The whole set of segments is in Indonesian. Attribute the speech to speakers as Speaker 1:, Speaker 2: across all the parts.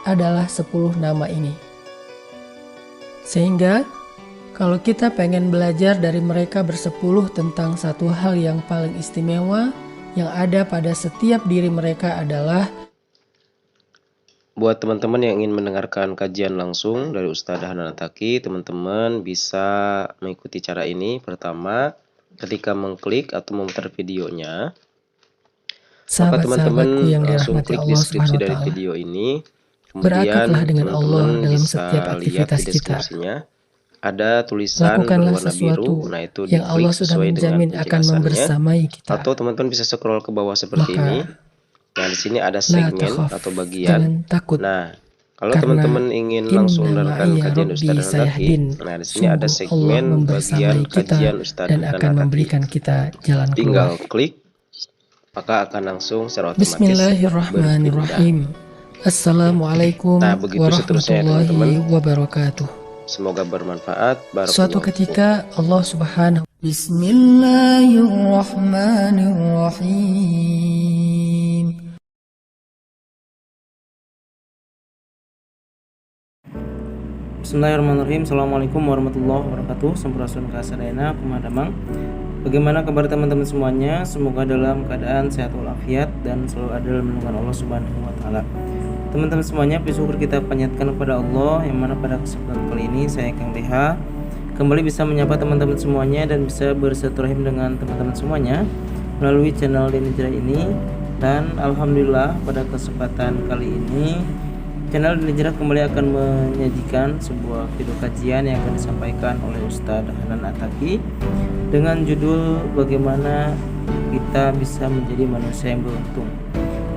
Speaker 1: adalah 10 nama ini. Sehingga kalau kita pengen belajar dari mereka bersepuluh tentang satu hal yang paling istimewa yang ada pada setiap diri mereka adalah,
Speaker 2: buat teman-teman yang ingin mendengarkan kajian langsung dari Ustadz Hanan Attaqi, teman-teman bisa mengikuti cara ini. Pertama, ketika mengklik atau memutar videonya, maka teman-teman
Speaker 1: sahabat-sahabatku yang
Speaker 2: langsung
Speaker 1: dirahmati
Speaker 2: klik
Speaker 1: Allah
Speaker 2: deskripsi
Speaker 1: Subhanahu wa
Speaker 2: dari
Speaker 1: Ta'ala,
Speaker 2: video ini.
Speaker 1: berakatlah
Speaker 2: Kemudian
Speaker 1: dengan Allah
Speaker 2: teman-teman
Speaker 1: dalam
Speaker 2: bisa
Speaker 1: setiap
Speaker 2: lihat di
Speaker 1: aktivitas kita.
Speaker 2: deskripsinya. Ada tulisan
Speaker 1: Lakukanlah
Speaker 2: berwarna biru,
Speaker 1: sesuatu
Speaker 2: nah itu
Speaker 1: yang Allah
Speaker 2: diklik
Speaker 1: sudah
Speaker 2: sesuai dengan
Speaker 1: menjamin akan
Speaker 2: penjelasannya.
Speaker 1: membersamai kita.
Speaker 2: Atau teman-teman bisa scroll ke bawah seperti ini.
Speaker 1: Maka
Speaker 2: Nah, di sini ada
Speaker 1: la
Speaker 2: segmen
Speaker 1: takhaf,
Speaker 2: atau bagian.
Speaker 1: jangan takut,
Speaker 2: Nah, kalau
Speaker 1: karena
Speaker 2: teman-teman ingin langsung
Speaker 1: inna
Speaker 2: mendengarkan
Speaker 1: ma'iyya
Speaker 2: kajian
Speaker 1: rabbi
Speaker 2: Ustadz Hanan Attaqi,
Speaker 1: sayahdin,
Speaker 2: nah di sini ada
Speaker 1: sungguh Allah
Speaker 2: segmen bagian
Speaker 1: membersamai kita
Speaker 2: kajian Ustadz
Speaker 1: dan
Speaker 2: Hanan
Speaker 1: akan
Speaker 2: Attaqi.
Speaker 1: memberikan kita jalan keluar.
Speaker 2: Tinggal klik, maka akan langsung secara otomatis berpindah.
Speaker 1: Bismillahirrahmanirrahim. Assalamualaikum
Speaker 2: Nah, begitu seterusnya ya teman-teman.
Speaker 1: warahmatullahi wabarakatuh.
Speaker 2: Semoga bermanfaat.
Speaker 1: Suatu
Speaker 2: Barakallahu fikum.
Speaker 1: ketika Allah Subhanahu Bismillahirrahmanirrahim.
Speaker 3: Bismillahirrahmanirrahim. Assalamualaikum warahmatullahi wabarakatuh. Sampurasun kasadayana pemadamang. Bagaimana kabar teman-teman semuanya? Semoga dalam keadaan sehat walafiat dan selalu ada dalam lindungan Allah Subhanahu wa taala. Teman-teman semuanya, puji syukur kita panjatkan kepada Allah yang mana pada kesempatan kali ini saya Kang Deha kembali bisa menyapa teman-teman semuanya dan bisa bersilaturahim dengan teman-teman semuanya melalui channel Deni Hijrah ini. Dan alhamdulillah pada kesempatan kali ini channel Deni Hijrah kembali akan menyajikan sebuah video kajian yang akan disampaikan oleh Ustadz Hanan Attaqi dengan judul bagaimana kita bisa menjadi manusia yang beruntung.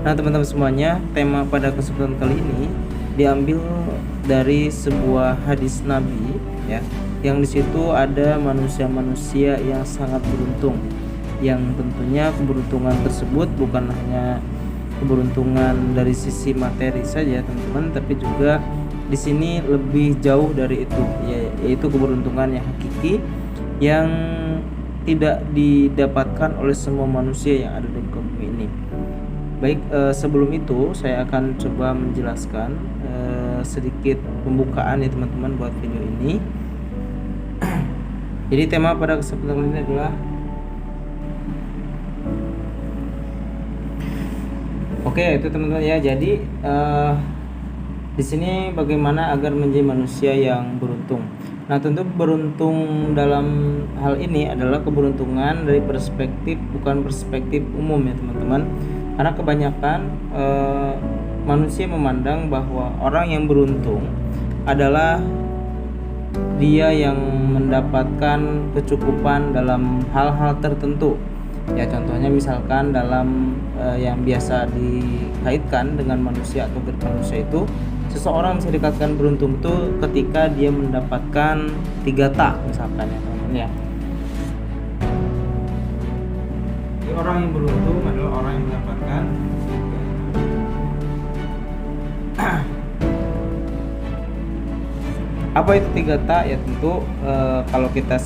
Speaker 3: Nah teman-teman semuanya, tema pada kesempatan kali ini diambil dari sebuah hadis Nabi ya, yang di situ ada manusia-manusia yang sangat beruntung, yang tentunya keberuntungan tersebut bukan hanya keberuntungan dari sisi materi saja teman-teman, tapi juga di sini lebih jauh dari itu, yaitu keberuntungan yang hakiki yang tidak didapatkan oleh semua manusia yang ada di bumi ini. Baik, sebelum itu saya akan coba menjelaskan sedikit pembukaan ya teman-teman buat video ini. Jadi tema pada kesempatan ini adalah itu teman-teman ya. Jadi di sini bagaimana agar menjadi manusia yang beruntung. Nah, tentu beruntung dalam hal ini adalah keberuntungan dari perspektif, bukan perspektif umum ya teman-teman. Karena kebanyakan manusia memandang bahwa orang yang beruntung adalah dia yang mendapatkan kecukupan dalam hal-hal tertentu. Ya contohnya misalkan dalam yang biasa dikaitkan dengan manusia atau manusia itu, seseorang bisa dikatakan beruntung itu ketika dia mendapatkan 3 tak misalkan ya teman-teman ya. Jadi orang yang beruntung adalah orang yang mendapatkan apa itu 3 tak ya, tentu kalau kita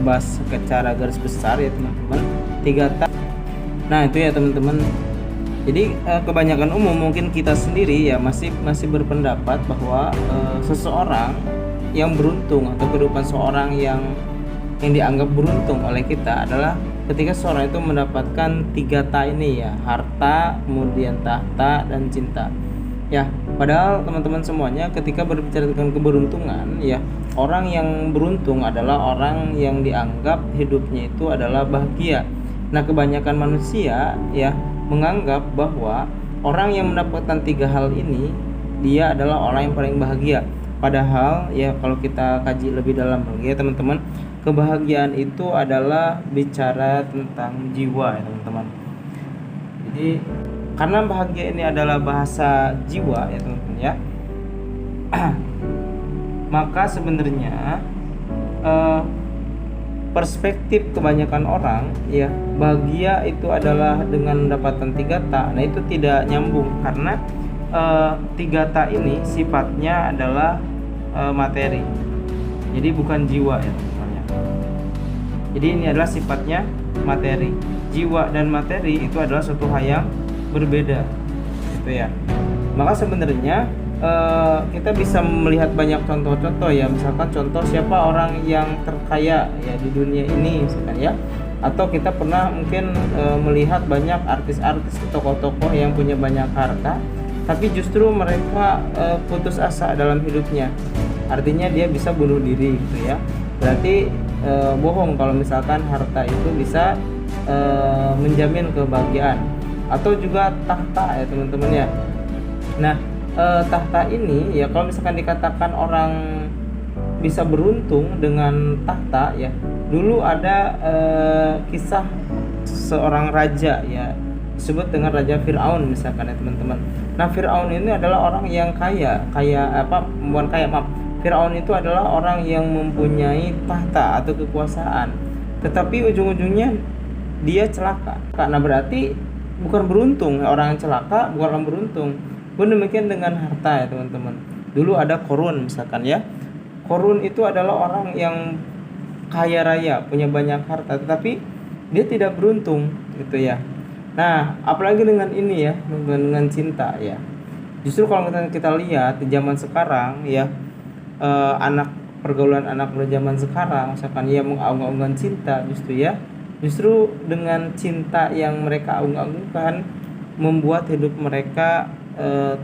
Speaker 3: bahas secara garis besar ya teman-teman, 3 tak. Nah itu ya teman-teman. Jadi kebanyakan umum mungkin kita sendiri ya masih berpendapat bahwa seseorang yang beruntung atau kehidupan seorang yang dianggap beruntung oleh kita adalah ketika seorang itu mendapatkan 3 ta ini ya, harta, kemudian tahta dan cinta. Ya, padahal teman-teman semuanya ketika berbicara tentang keberuntungan ya, orang yang beruntung adalah orang yang dianggap hidupnya itu adalah bahagia. Nah, kebanyakan manusia ya menganggap bahwa orang yang mendapatkan 3 hal ini dia adalah orang yang paling bahagia. Padahal ya kalau kita kaji lebih dalam lagi ya teman-teman, kebahagiaan itu adalah bicara tentang jiwa ya teman-teman. Jadi karena bahagia ini adalah bahasa jiwa ya teman-teman ya, maka sebenarnya perspektif kebanyakan orang ya, bahagia itu adalah dengan mendapatkan 3 ta. Nah itu tidak nyambung karena 3 ta ini sifatnya adalah materi, jadi bukan jiwa ya teman-teman ya. Jadi ini adalah sifatnya materi. Jiwa dan materi itu adalah suatu hal yang berbeda gitu ya. Maka sebenarnya kita bisa melihat banyak contoh-contoh ya, misalkan contoh siapa orang yang terkaya ya di dunia ini misalkan ya, atau kita pernah mungkin melihat banyak artis-artis, tokoh-tokoh yang punya banyak harta tapi justru mereka putus asa dalam hidupnya, artinya dia bisa bunuh diri gitu ya. Berarti bohong kalau misalkan harta itu bisa menjamin kebahagiaan. Atau juga tahta ya teman-teman ya. Nah tahta ini ya, kalau misalkan dikatakan orang bisa beruntung dengan tahta ya, dulu ada kisah seorang raja ya, disebut dengan Raja Fir'aun misalkan ya teman-teman. Nah Fir'aun ini adalah orang yang Fir'aun itu adalah orang yang mempunyai tahta atau kekuasaan, tetapi ujung-ujungnya dia celaka. Karena berarti bukan beruntung, orang yang celaka bukan orang beruntung. Pun demikian dengan harta ya teman-teman. Dulu ada Korun misalkan ya. Korun itu adalah orang yang kaya raya, punya banyak harta, tetapi dia tidak beruntung gitu ya. Nah, apalagi dengan ini ya, dengan cinta ya. Justru kalau kita lihat di zaman sekarang ya, pergaulan anak muda zaman sekarang misalkan ya mengagung-agungkan cinta justru dengan cinta yang mereka agung-agungkan membuat hidup mereka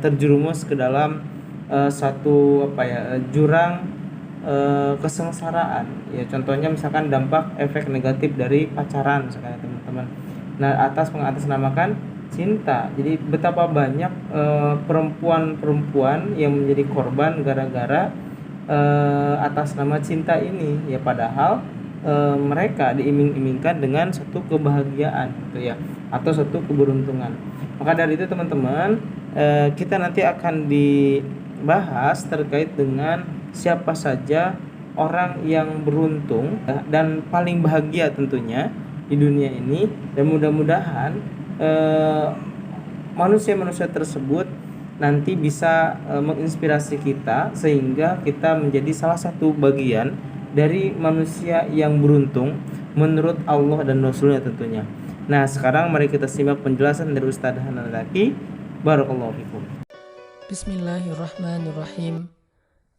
Speaker 3: terjerumus ke dalam satu jurang kesengsaraan ya. Contohnya misalkan dampak efek negatif dari pacaran misalkan teman-teman. Nah mengatasnamakan cinta. Jadi betapa banyak perempuan-perempuan yang menjadi korban gara-gara atas nama cinta ini ya, padahal mereka diiming-imingkan dengan satu kebahagiaan gitu ya, atau satu keberuntungan. Maka dari itu teman-teman, kita nanti akan dibahas terkait dengan siapa saja orang yang beruntung dan paling bahagia tentunya di dunia ini, dan mudah-mudahan manusia-manusia tersebut nanti bisa menginspirasi kita sehingga kita menjadi salah satu bagian dari manusia yang beruntung menurut Allah dan Rasulnya tentunya. Nah sekarang mari kita simak penjelasan dari Ustaz Hanan Zaki. Barakallahu fikum.
Speaker 1: Bismillahirrahmanirrahim.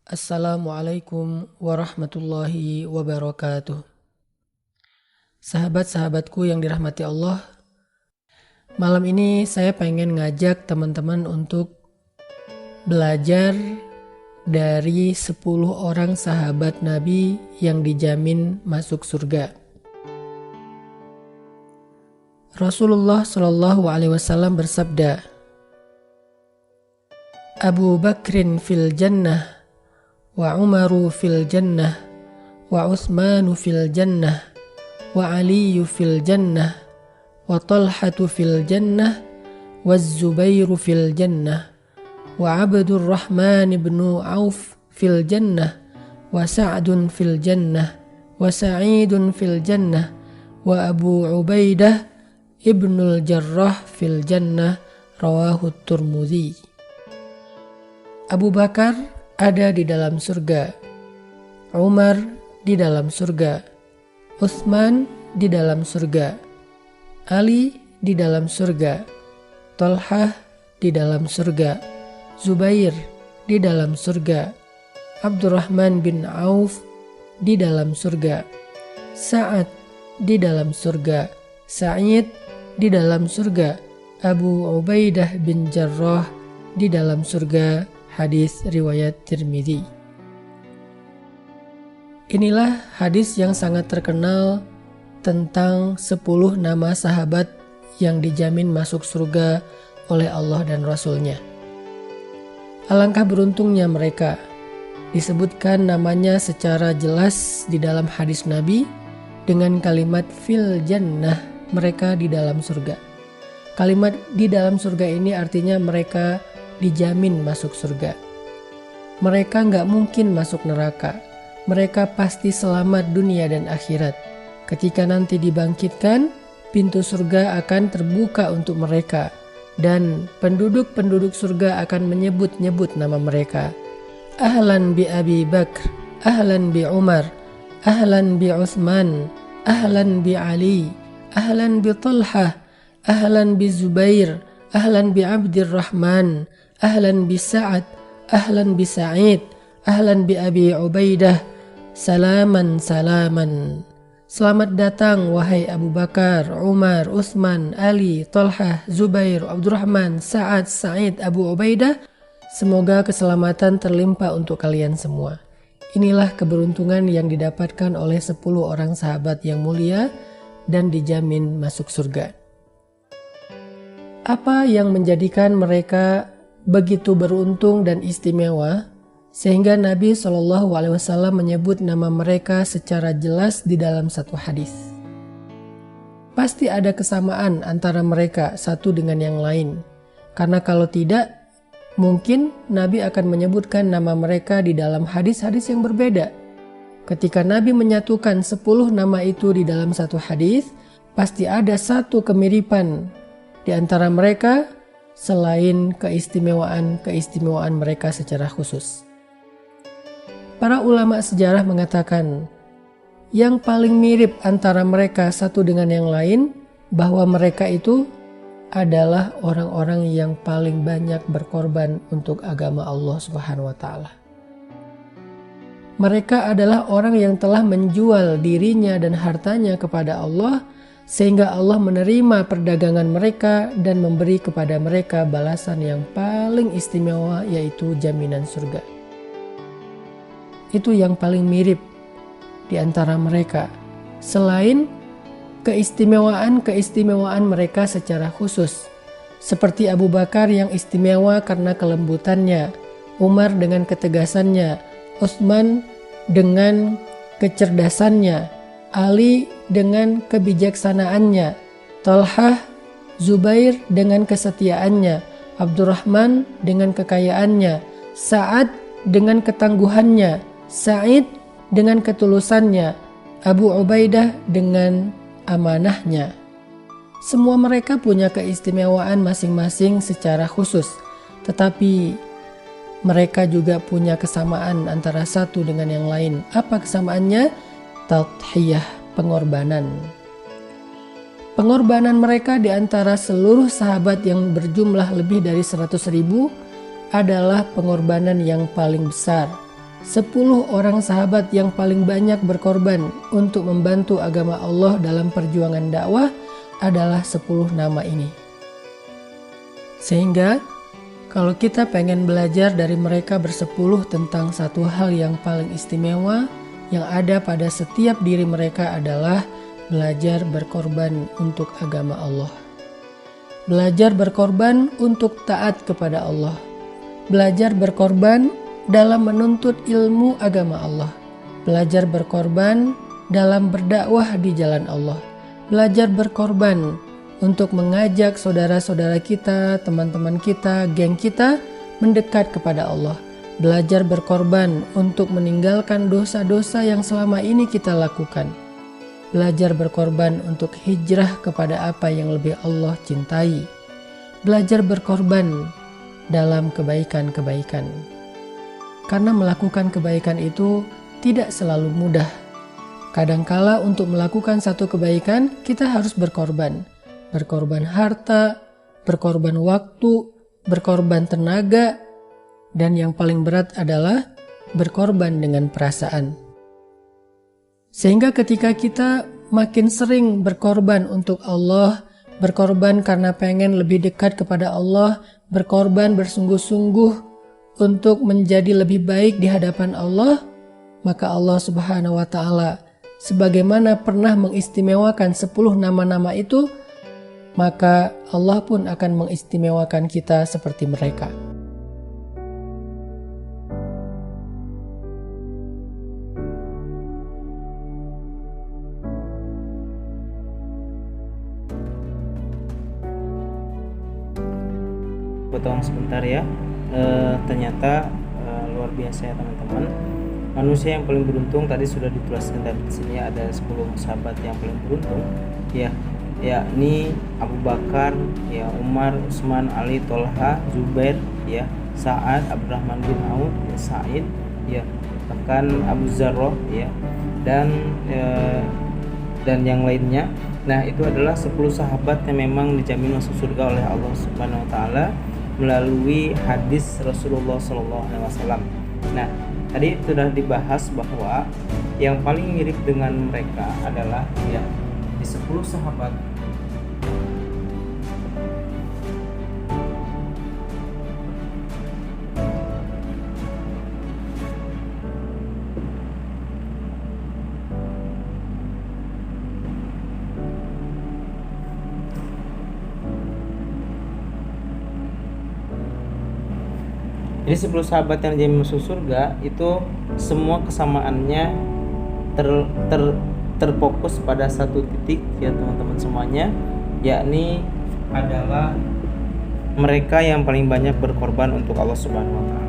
Speaker 1: Assalamualaikum warahmatullahi wabarakatuh. Sahabat-sahabatku yang dirahmati Allah, malam ini saya pengen ngajak teman-teman untuk belajar dari 10 orang sahabat Nabi yang dijamin masuk surga. Rasulullah Shallallahu Alaihi Wasallam bersabda, Abu Bakrin fil jannah, wa Umaru fil jannah, wa Utsmanu fil jannah, wa Aliyu fil jannah, wa Talhatu fil jannah, wa Zubairu fil jannah, wa Abdurrahman ibn Auf fil jannah, wa Sa'dun fil jannah, wa Sa'idun fil jannah, wa Abu Ubaidah ibnul Jarrah fil jannah. Rawahu Tirmidzi. Abu Bakar ada di dalam surga, Umar di dalam surga, Utsman di dalam surga, Ali di dalam surga, Talhah di dalam surga, Zubair di dalam surga, Abdurrahman bin Auf di dalam surga, Sa'ad di dalam surga, Sa'id di dalam surga, Abu Ubaidah bin Jarrah di dalam surga. Hadis riwayat Tirmidzi. Inilah hadis yang sangat terkenal tentang 10 nama sahabat yang dijamin masuk surga oleh Allah dan Rasul-Nya. Alangkah beruntungnya mereka. Disebutkan namanya secara jelas di dalam hadis Nabi dengan kalimat fil jannah, mereka di dalam surga. Kalimat di dalam surga ini artinya mereka dijamin masuk surga. Mereka gak mungkin masuk neraka. Mereka pasti selamat dunia dan akhirat. Ketika nanti dibangkitkan, pintu surga akan terbuka untuk mereka, dan penduduk-penduduk surga akan menyebut-nyebut nama mereka. Ahlan bi Abi Bakr, ahlan bi Umar, ahlan bi Utsman, ahlan bi Ali, ahlan bi Talhah, ahlan bi Zubair, ahlan bi Abdurrahman, ahlan bi Sa'ad, ahlan bi Sa'id, ahlan bi Abi Ubaidah, salaman salaman. Selamat datang wahai Abu Bakar, Umar, Utsman, Ali, Talhah, Zubair, Abdurrahman, Sa'ad, Sa'id, Abu Ubaidah. Semoga keselamatan terlimpah untuk kalian semua. Inilah keberuntungan yang didapatkan oleh 10 orang sahabat yang mulia dan dijamin masuk surga. Apa yang menjadikan mereka begitu beruntung dan istimewa sehingga Nabi SAW menyebut nama mereka secara jelas di dalam satu hadis? Pasti ada kesamaan antara mereka satu dengan yang lain. Karena kalau tidak, mungkin Nabi akan menyebutkan nama mereka di dalam hadis-hadis yang berbeda. Ketika Nabi menyatukan 10 nama itu di dalam satu hadis, pasti ada satu kemiripan di antara mereka selain keistimewaan mereka secara khusus. Para ulama sejarah mengatakan, yang paling mirip antara mereka satu dengan yang lain, bahwa mereka itu adalah orang-orang yang paling banyak berkorban untuk agama Allah Subhanahu wa Ta'ala. Mereka adalah orang yang telah menjual dirinya dan hartanya kepada Allah, sehingga Allah menerima perdagangan mereka dan memberi kepada mereka balasan yang paling istimewa, yaitu jaminan surga. Itu yang paling mirip di antara mereka, selain keistimewaan mereka secara khusus. Seperti Abu Bakar yang istimewa karena kelembutannya, Umar dengan ketegasannya, Utsman dengan kecerdasannya, Ali dengan kebijaksanaannya, Talhah, Zubair dengan kesetiaannya, Abdurrahman dengan kekayaannya, Sa'ad dengan ketangguhannya, Sa'id dengan ketulusannya, Abu Ubaidah dengan amanahnya. Semua mereka punya keistimewaan masing-masing secara khusus, tetapi mereka juga punya kesamaan antara satu dengan yang lain. Apa kesamaannya? Tadhiyah, pengorbanan. Pengorbanan mereka di antara seluruh sahabat yang berjumlah lebih dari 100.000 adalah pengorbanan yang paling besar. 10 orang sahabat yang paling banyak berkorban untuk membantu agama Allah dalam perjuangan dakwah adalah 10 nama ini. Sehingga kalau kita pengen belajar dari mereka bersepuluh tentang satu hal yang paling istimewa yang ada pada setiap diri mereka adalah belajar berkorban untuk agama Allah. Belajar berkorban untuk taat kepada Allah. Belajar berkorban dalam menuntut ilmu agama Allah. Belajar berkorban dalam berdakwah di jalan Allah. Belajar berkorban untuk mengajak saudara-saudara kita, teman-teman kita, geng kita mendekat kepada Allah. Belajar berkorban untuk meninggalkan dosa-dosa yang selama ini kita lakukan. Belajar berkorban untuk hijrah kepada apa yang lebih Allah cintai. Belajar berkorban dalam kebaikan-kebaikan. Karena melakukan kebaikan itu tidak selalu mudah. Kadangkala untuk melakukan satu kebaikan kita harus berkorban. Berkorban harta, berkorban waktu, berkorban tenaga, dan yang paling berat adalah berkorban dengan perasaan. Sehingga ketika kita makin sering berkorban untuk Allah, berkorban karena pengen lebih dekat kepada Allah, berkorban bersungguh-sungguh untuk menjadi lebih baik di hadapan Allah, maka Allah Subhanahu wa Ta'ala sebagaimana pernah mengistimewakan 10 nama-nama itu, maka Allah pun akan mengistimewakan kita seperti mereka.
Speaker 3: Potong sebentar ya. Ternyata luar biasa ya teman-teman. Manusia yang paling beruntung tadi sudah dituliskan di sini, ada 10 sahabat yang paling beruntung ya, yakni Abu Bakar, ya Umar, Utsman, Ali, Talha, Zubair, ya Sa'ad, Abdurrahman bin Auf, ya Sa'id, ya bahkan Abu Zarrah, ya dan yang lainnya. Nah, itu adalah 10 sahabat yang memang dijamin masuk surga oleh Allah Subhanahu wa Ta'ala. melalui hadis Rasulullah SAW. Nah, tadi sudah dibahas bahwa yang paling mirip dengan mereka adalah ya di 10 sahabat. Jadi 10 sahabat yang jadi masuk surga itu semua kesamaannya terfokus pada satu titik ya teman-teman semuanya, yakni adalah mereka yang paling banyak berkorban untuk Allah Subhanahu wa taala.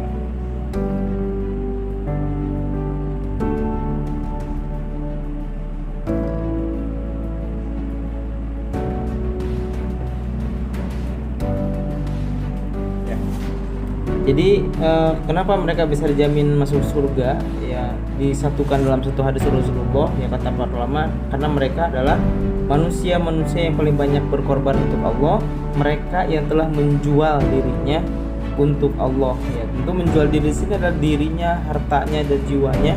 Speaker 3: Jadi kenapa mereka bisa dijamin masuk surga? Ya disatukan dalam satu hadis Rasulullah ya kata para ulama, karena mereka adalah manusia-manusia yang paling banyak berkorban untuk Allah. Mereka yang telah menjual dirinya untuk Allah ya. Tentu menjual diri sini adalah dirinya, hartanya dan jiwanya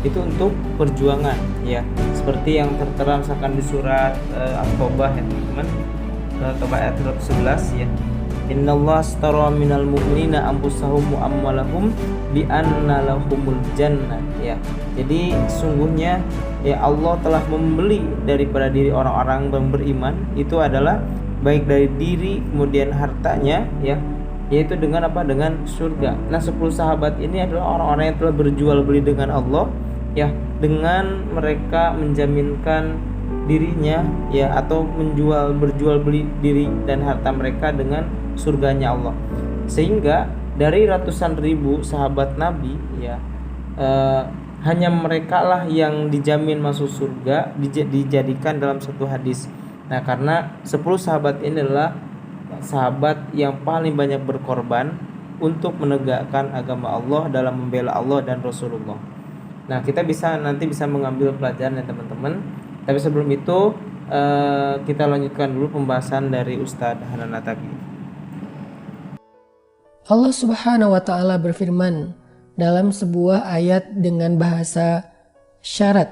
Speaker 3: itu untuk perjuangan ya. Seperti yang tertera misalkan di surat At-Taubah ya teman-teman. Taubah ayat 111 ya. Innallaha astara minal mu'minina anfusahum wa amwalahum bi anna lahumul jannah ya. Jadi sungguhnya ya Allah telah membeli daripada diri orang-orang yang beriman itu adalah baik dari diri kemudian hartanya ya, yaitu dengan apa? Dengan surga. Nah 10 sahabat ini adalah orang-orang yang telah berjual beli dengan Allah ya, dengan mereka menjaminkan dirinya ya atau berjual beli diri dan harta mereka dengan surganya Allah. Sehingga dari ratusan ribu sahabat Nabi ya hanya mereka lah yang dijamin masuk surga dijadikan dalam satu hadis. Nah karena 10 sahabat ini adalah sahabat yang paling banyak berkorban untuk menegakkan agama Allah dalam membela Allah dan Rasulullah. Nah kita nanti bisa mengambil pelajaran ya teman-teman. Tapi sebelum itu kita lanjutkan dulu pembahasan dari Ustadz Hanan Ataki.
Speaker 1: Allah Subhanahu wa taala berfirman dalam sebuah ayat dengan bahasa syarat.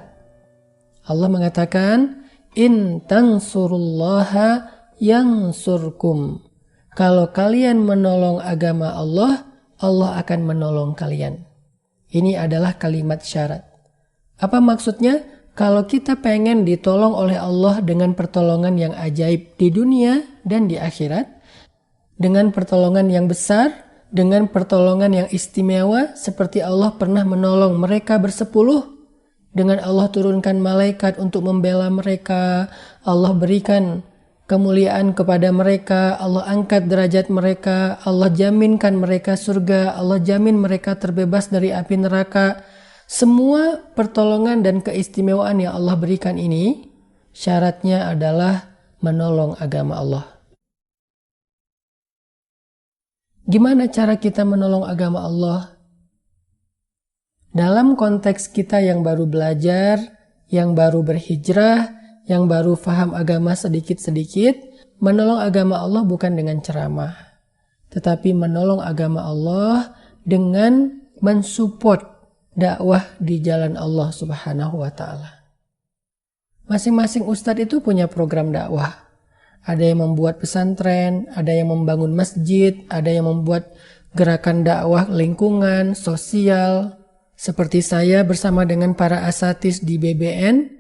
Speaker 1: Allah mengatakan, "In tansurullaha yansurkum." Kalau kalian menolong agama Allah, Allah akan menolong kalian. Ini adalah kalimat syarat. Apa maksudnya? Kalau kita pengen ditolong oleh Allah dengan pertolongan yang ajaib di dunia dan di akhirat, dengan pertolongan yang besar, dengan pertolongan yang istimewa, seperti Allah pernah menolong mereka bersepuluh, dengan Allah turunkan malaikat untuk membela mereka, Allah berikan kemuliaan kepada mereka, Allah angkat derajat mereka, Allah jaminkan mereka surga, Allah jamin mereka terbebas dari api neraka. Semua pertolongan dan keistimewaan yang Allah berikan ini, syaratnya adalah menolong agama Allah. Gimana cara kita menolong agama Allah? Dalam konteks kita yang baru belajar, yang baru berhijrah, yang baru faham agama sedikit-sedikit, menolong agama Allah bukan dengan ceramah, tetapi menolong agama Allah dengan mensupport dakwah di jalan Allah Subhanahu wa taala. Masing-masing ustadz itu punya program dakwah. Ada yang membuat pesantren, ada yang membangun masjid, ada yang membuat gerakan dakwah lingkungan, sosial. Seperti saya bersama dengan para asatis di BBN,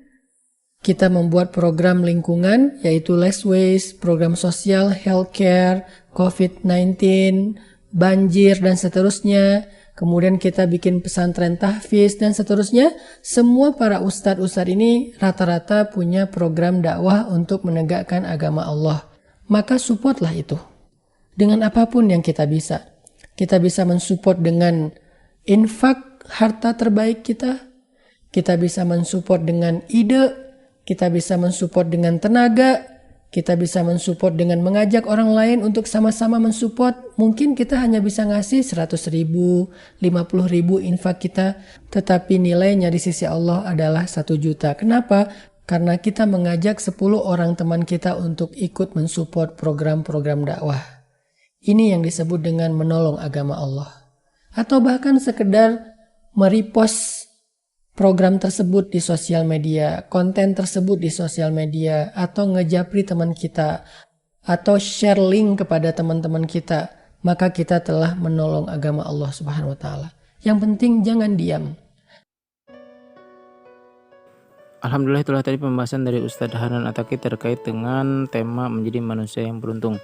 Speaker 1: kita membuat program lingkungan yaitu less waste, program sosial, healthcare, COVID-19, banjir dan seterusnya. Kemudian kita bikin pesantren tahfiz dan seterusnya. Semua para ustadz-ustadz ini rata-rata punya program dakwah untuk menegakkan agama Allah. Maka supportlah itu. Dengan apapun yang kita bisa. Kita bisa mensupport dengan infak harta terbaik kita. Kita bisa mensupport dengan ide. Kita bisa mensupport dengan tenaga. Kita bisa mensupport dengan mengajak orang lain untuk sama-sama mensupport. Mungkin kita hanya bisa ngasih 100.000, 50.000 infak kita, tetapi nilainya di sisi Allah adalah 1 juta. Kenapa? Karena kita mengajak 10 orang teman kita untuk ikut mensupport program-program dakwah. Ini yang disebut dengan menolong agama Allah. Atau bahkan sekedar merepost program tersebut di sosial media, konten tersebut di sosial media, atau ngejapri teman kita, atau share link kepada teman-teman kita, maka kita telah menolong agama Allah Subhanahu wa taala. Yang penting jangan diam.
Speaker 3: Alhamdulillah, itulah tadi pembahasan dari Ustadz Hanan Ataki terkait dengan tema menjadi manusia yang beruntung.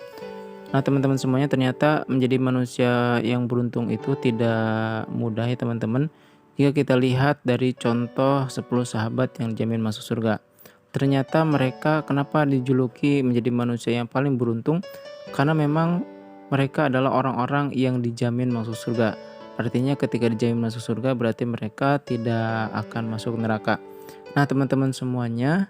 Speaker 3: Nah, teman-teman semuanya, ternyata menjadi manusia yang beruntung itu tidak mudah ya teman-teman. Jika kita lihat dari contoh 10 sahabat yang dijamin masuk surga. Ternyata mereka kenapa dijuluki menjadi manusia yang paling beruntung? Karena memang mereka adalah orang-orang yang dijamin masuk surga. Artinya ketika dijamin masuk surga berarti mereka tidak akan masuk neraka. Nah, teman-teman semuanya,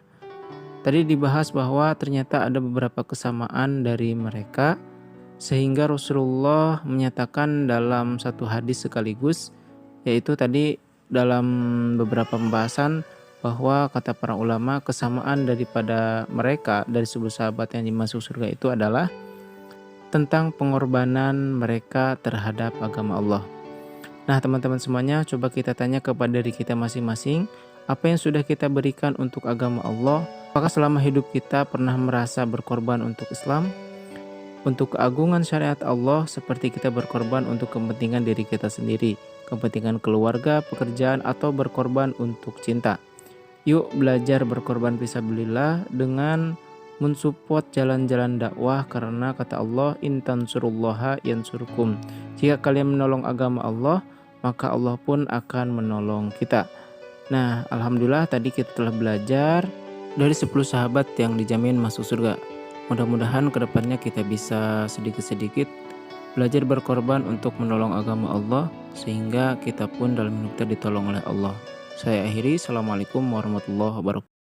Speaker 3: tadi dibahas bahwa ternyata ada beberapa kesamaan dari mereka, sehingga Rasulullah menyatakan dalam satu hadis sekaligus, yaitu tadi dalam beberapa pembahasan bahwa kata para ulama kesamaan daripada mereka dari 10 sahabat yang dimasuk surga itu adalah tentang pengorbanan mereka terhadap agama Allah. Nah, teman-teman semuanya, coba kita tanya kepada diri kita masing-masing, apa yang sudah kita berikan untuk agama Allah? Apakah selama hidup kita pernah merasa berkorban untuk Islam? Untuk keagungan syariat Allah, seperti kita berkorban untuk kepentingan diri kita sendiri, kepentingan keluarga, pekerjaan, atau berkorban untuk cinta. Yuk belajar berkorban fisabilillah dengan mensupport jalan-jalan dakwah, karena kata Allah, in tansurullaha yansurkum. Jika kalian menolong agama Allah, maka Allah pun akan menolong kita. Nah, alhamdulillah tadi kita telah belajar dari 10 sahabat yang dijamin masuk surga. Mudah-mudahan kedepannya kita bisa sedikit-sedikit belajar berkorban untuk menolong agama Allah, sehingga kita pun dalam hidup kita ditolong oleh Allah. Saya akhiri, Assalamualaikum warahmatullahi wabarakatuh.